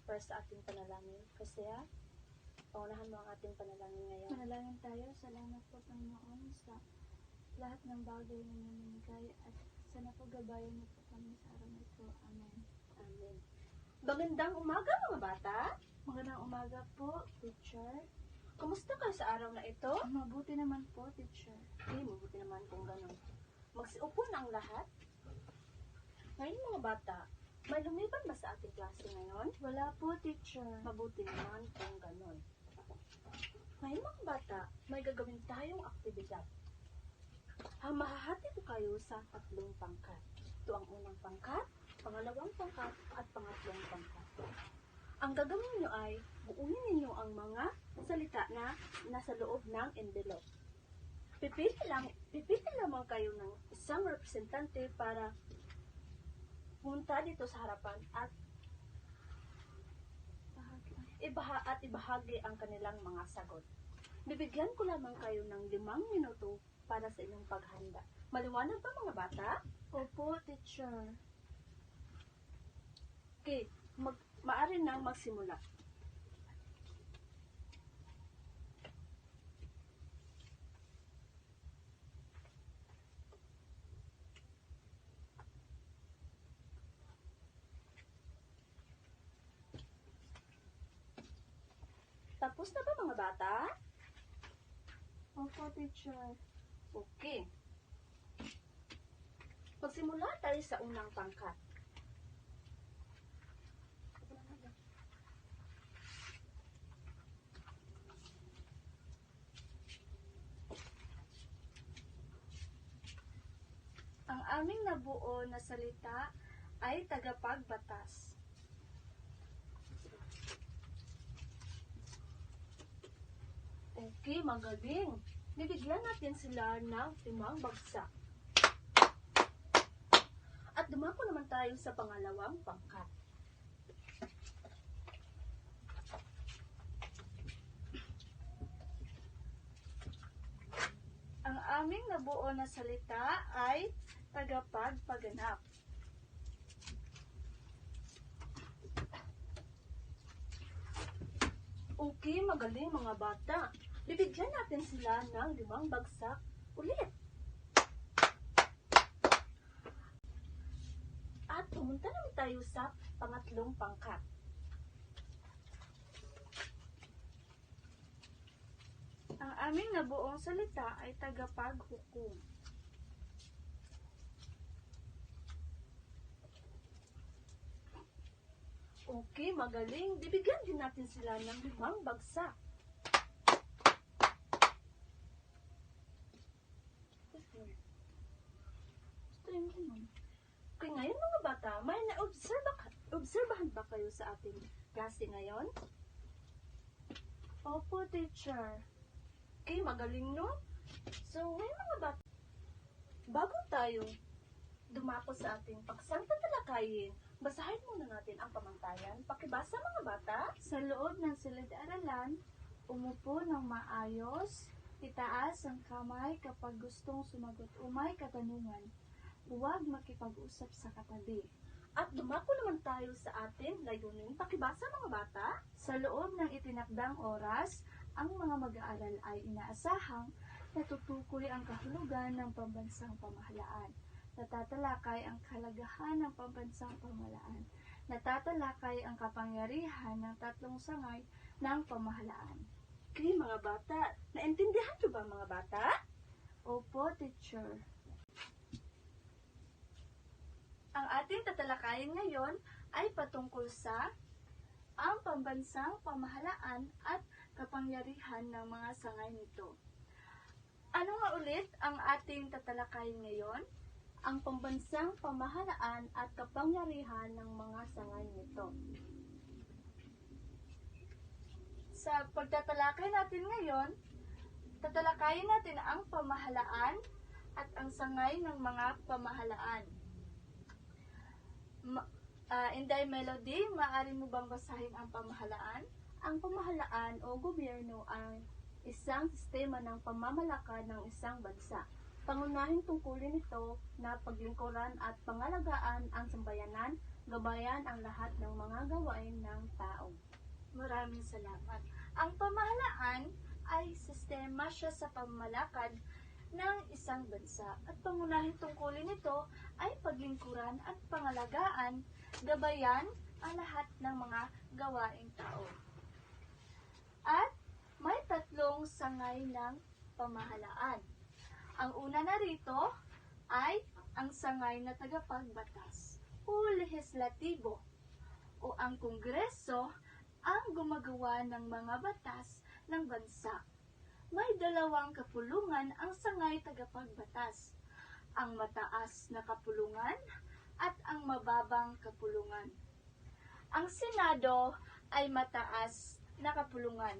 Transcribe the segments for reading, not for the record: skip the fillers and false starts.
para sa ating panalangin. Kasi paunahan mo ang ating panalangin ngayon. Manalangin tayo. Salamat po, Panginoon, sa lahat ng bagay na namimigay at sana po gabayan niyo po kami sa araw na ito. Amen. Amen. Magandang umaga mga bata. Magandang umaga po, teacher. Kumusta kayo sa araw na ito? Mabuti naman po, teacher. Mabuti naman kung gano'n. Magsiupo na ang lahat. Ngayon mga bata, may lumiban ba sa ating klase ngayon? Wala po, teacher. Mabuti naman kung gano'n. Ngayon mga bata, may gagawin tayong aktibidad. Mahahati ko kayo sa 3 pangkat. Ito ang unang pangkat, pangalawang pangkat, at pangatlong pangkat. Ang gagawin nyo ay buuin ninyo ang mga salita na nasa loob ng envelope. Pipili lamang kayo ng isang representante para pumunta dito sa harapan at ibahagi ang kanilang mga sagot. Bibigyan ko lamang kayo ng 5 minuto para sa inyong paghanda. Maliwanag ba mga bata? Opo, teacher. Okay, maaari nang magsimula. Tapos na ba mga bata? Opo, teacher. Okay. Magsimula tayo sa unang pangkat. Ang aming nabuo na salita ay tagapagbatas. Okay, magaling. Bibigyan natin sila ng 5 bagsak. At dumako naman tayo sa pangalawang pangkat. Ang aming nabuo na salita ay tagapagpaganap. Okay, magaling mga bata. Bibigyan natin sila ng 5 bagsak ulit. At pumunta naman tayo sa pangatlong pangkat. Ang aming nabuong salita ay tagapaghukom. Okay, magaling. Bibigyan din natin sila ng 5 bagsak. Okay, ngayon mga bata, may naobserbahan ba kayo sa ating klase ngayon? Opo, teacher. Okay, magaling no? So, ngayon mga bata, bago tayo dumako sa ating paksang tatalakayin, basahin muna natin ang pamantayan. Pakibasa mga bata. Sa loob ng silid-aralan, umupo ng maayos, itaas ang kamay kapag gustong sumagot o may katanungan. Huwag makipag-usap sa katabi. At dumako naman tayo sa ating layunin. Pakibasa mga bata. Sa loob ng itinakdang oras, ang mga mag-aaral ay inaasahang natutukoy ang kahulugan ng pambansang pamahalaan. Natatalakay ang kalagahan ng pambansang pamahalaan. Natatalakay ang kapangyarihan ng 3 sangay ng pamahalaan. Okay mga bata, naintindihan nyo ba mga bata? Opo, teacher. Ang ating tatalakayin ngayon ay patungkol sa ang pambansang pamahalaan at kapangyarihan ng mga sangay nito. Ano nga ulit ang ating tatalakayin ngayon? Ang pambansang pamahalaan at kapangyarihan ng mga sangay nito. Sa pagtatalakay natin ngayon, tatalakayin natin ang pamahalaan at ang sangay ng mga pamahalaan. Inday Melody, maaari mo bang basahin ang pamahalaan? Ang pamahalaan o gobyerno ay isang sistema ng pamamalakad ng isang bansa. Pangunahing tungkulin nito na paglingkuran at pangalagaan ang sambayanan, gabayan ang lahat ng mga gawain ng tao. Maraming salamat. Ang pamahalaan ay sistema siya sa pamamalakad ng isang bansa at pangunahing tungkulin nito ay paglingkuran at pangalagaan, gabayan ang lahat ng mga gawaing tao. At may tatlong sangay ng pamahalaan. Ang una narito ay ang sangay na tagapagbatas o lehislatibo o ang kongreso ang gumagawa ng mga batas ng bansa. May dalawang kapulungan ang sangay tagapagbatas, ang mataas na kapulungan at ang mababang kapulungan. Ang Senado ay mataas na kapulungan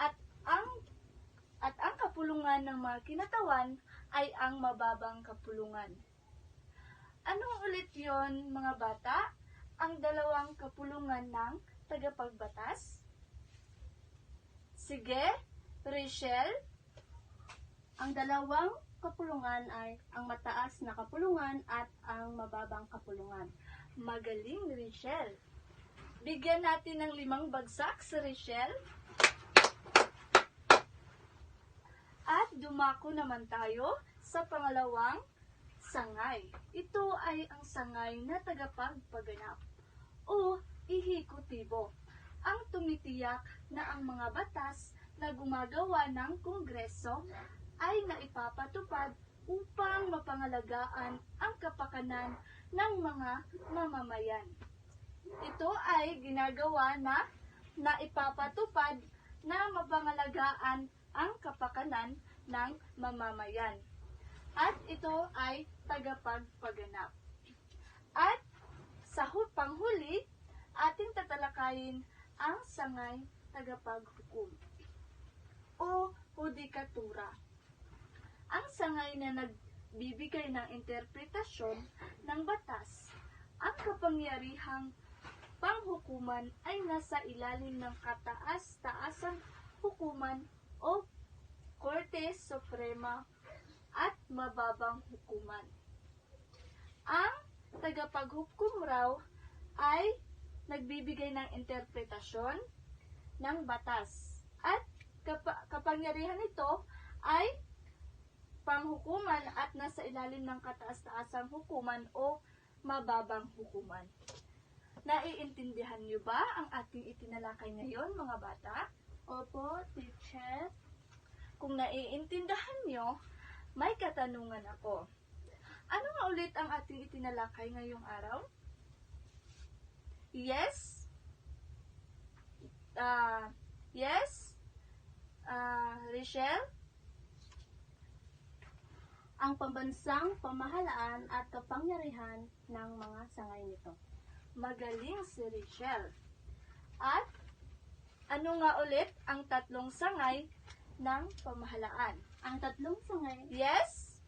at ang kapulungan ng mga kinatawan ay ang mababang kapulungan. Anong ulit yon mga bata? Ang dalawang kapulungan ng tagapagbatas? Sige, Rachel? Ang dalawang kapulungan ay ang mataas na kapulungan at ang mababang kapulungan. Magaling, Rachel. Bigyan natin ng 5 bagsak si Rachel. At dumako naman tayo sa pangalawang sangay. Ito ay ang sangay na tagapagpaganap o ehekutibo. Ang tumitiyak na ang mga batas na gumagawa ng Kongreso ay naipapatupad upang mapangalagaan ang kapakanan ng mga mamamayan. Ito ay ginagawa na naipapatupad na mapangalagaan ang kapakanan ng mamamayan. At ito ay tagapagpaganap. At sa panghuli, ating tatalakayin ang sangay tagapaghukom o hudikatura. Ang sangay na nagbibigay ng interpretasyon ng batas. Ang kapangyarihang panghukuman ay nasa ilalim ng kataas-taasang hukuman o Korte Suprema at mababang hukuman. Ang tagapaghukom raw ay nagbibigay ng interpretasyon ng batas at kapangyarihan nito ay panghukuman at nasa ilalim ng kataas-taasang hukuman o mababang hukuman. Naiintindihan niyo ba ang ating itinalakay ngayon, mga bata? Opo, teacher. Kung naiintindihan niyo, may katanungan ako. Ano nga ulit ang ating itinalakay ngayong araw? Yes? Yes? Rachel? Ang pambansang pamahalaan at kapangyarihan ng mga sangay nito. Magaling si Rachel. At ano nga ulit ang tatlong sangay ng pamahalaan? Ang tatlong sangay, Yes?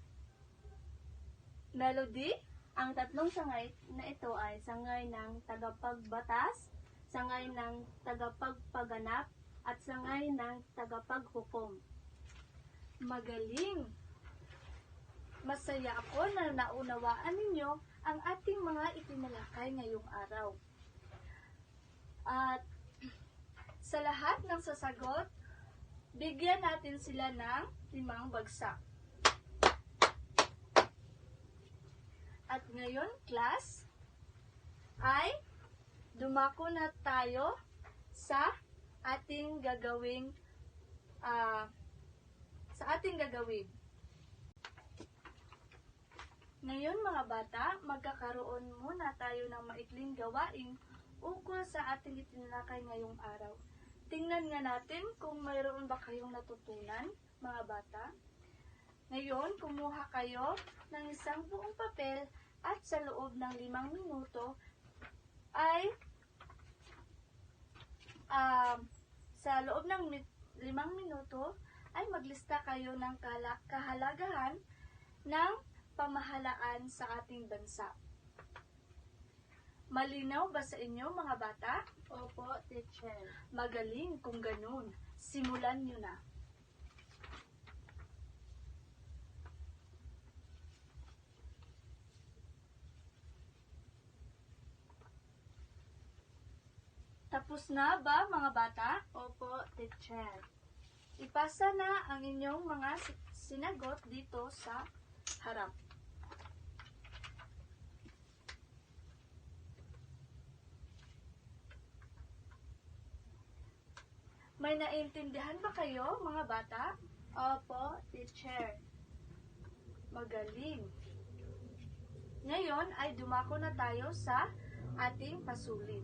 Melody? ang tatlong sangay na ito ay sangay ng tagapagbatas, sangay ng tagapagpaganap, at sangay ng tagapaghukom. Magaling! Masaya ako na naunawaan ninyo ang ating mga itinalakay ngayong araw. At sa lahat ng sasagot, bigyan natin sila ng 5 bagsak. At ngayon, class, ay dumako na tayo sa ating gagawing Ngayon mga bata, magkakaroon muna tayo ng maikling gawain ukol sa ating itinalakay ngayong araw. Tingnan nga natin kung mayroon ba kayong natutunan, mga bata. Ngayon, kumuha kayo ng isang buong papel at sa loob ng 5 minuto ay maglista kayo ng kahalagahan ng pamahalaan sa ating bansa. Malinaw ba sa inyo, mga bata? Opo, teacher. Magaling kung ganun. Simulan nyo na. Tapos na ba, mga bata? Opo, teacher. Ipasa na ang inyong mga sinagot dito sa harap. May naintindihan ba kayo, mga bata? Opo, teacher. Magaling. Ngayon ay dumako na tayo sa ating pasulit.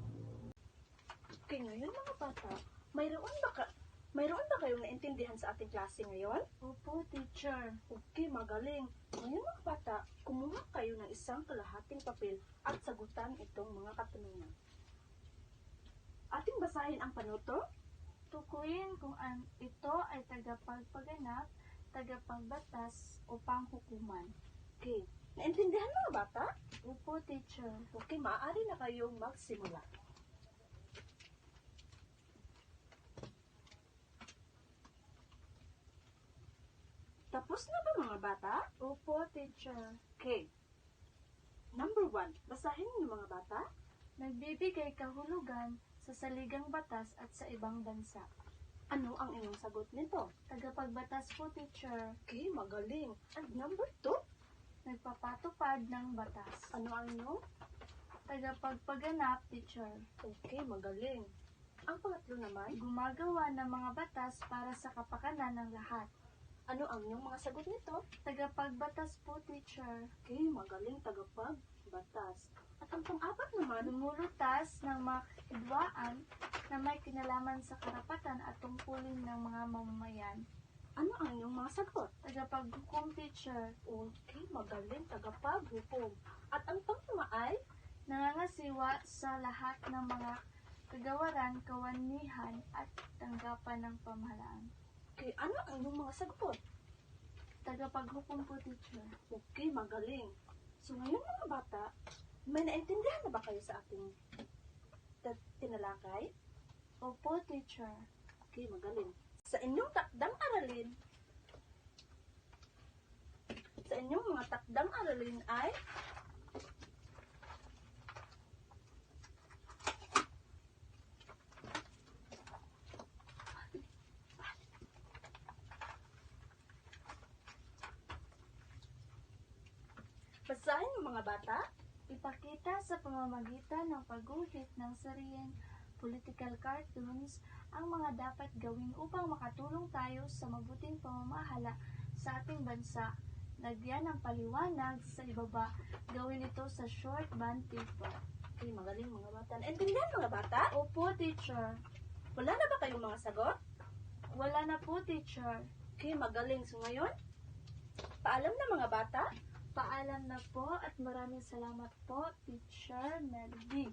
Okay, ngayon mga bata, mayroon ba kayong naintindihan sa ating klase ngayon? Opo, teacher. Okay, magaling. Ngayon mga bata, kumuha kayo ng isang kalahating papel at sagutan itong mga katanungan. Ating basahin ang panuto. Tukuyin kung ito ay tagapagpaganap, tagapagbatas o panghukuman. Okay, naintindihan mga bata? Opo, teacher. Okay, maaari na kayong magsimula. Tapos na ba mga bata? Opo, teacher. Okay. Number 1, basahin niyo mga bata. Nagbibigay kahulugan sa saligang batas at sa ibang bansa. Ano ang inyong sagot nito? Tagapagbatas po, teacher. Okay, magaling. And number 2, Nagpapatupad ng batas. ano ang inyong? Tagapagpaganap, teacher. Okay, magaling. Ang pangatlo naman, Gumagawa ng mga batas para sa kapakanan ng lahat. ano ang inyong mga sagot nito? Tagapagbatas po, teacher. Okay, magaling tagapagbatas. At ang pang-apat naman, Lumulutas ng mga hidwaan na may kinalaman sa karapatan at tungkulin ng mga mamamayan. ano ang inyong mga sagot? Tagapaghukom, teacher. Okay, magaling tagapaghukom. At ang pang-lima ay, Nangangasiwa sa lahat ng mga kagawaran, kawanihan at tanggapan ng pamahalaan. okay, ano ang inyong mga sagot? Tagapaghukom po, teacher. Okay, magaling. So ngayon mga bata, may naintindihan na ba kayo sa ating tinalakay? Opo, teacher. Okay, magaling. Sa inyong takdang aralin, sa inyong mga takdang aralin ay basahin mo mga bata. Ipakita sa pamamagitan ng pagguhit ng sariling political cartoons ang mga dapat gawin upang makatulong tayo sa mabuting pamamahala sa ating bansa. Lagyan ng paliwanag sa ibaba. Gawin ito sa short bond paper. Okay, magaling mga bata. Naintindihan mga bata? Opo, teacher. Wala na ba kayong mga sagot? Wala na po, teacher. Okay, magaling. So ngayon, paalam na mga bata. Paalam na po at maraming salamat po, Teacher Melody.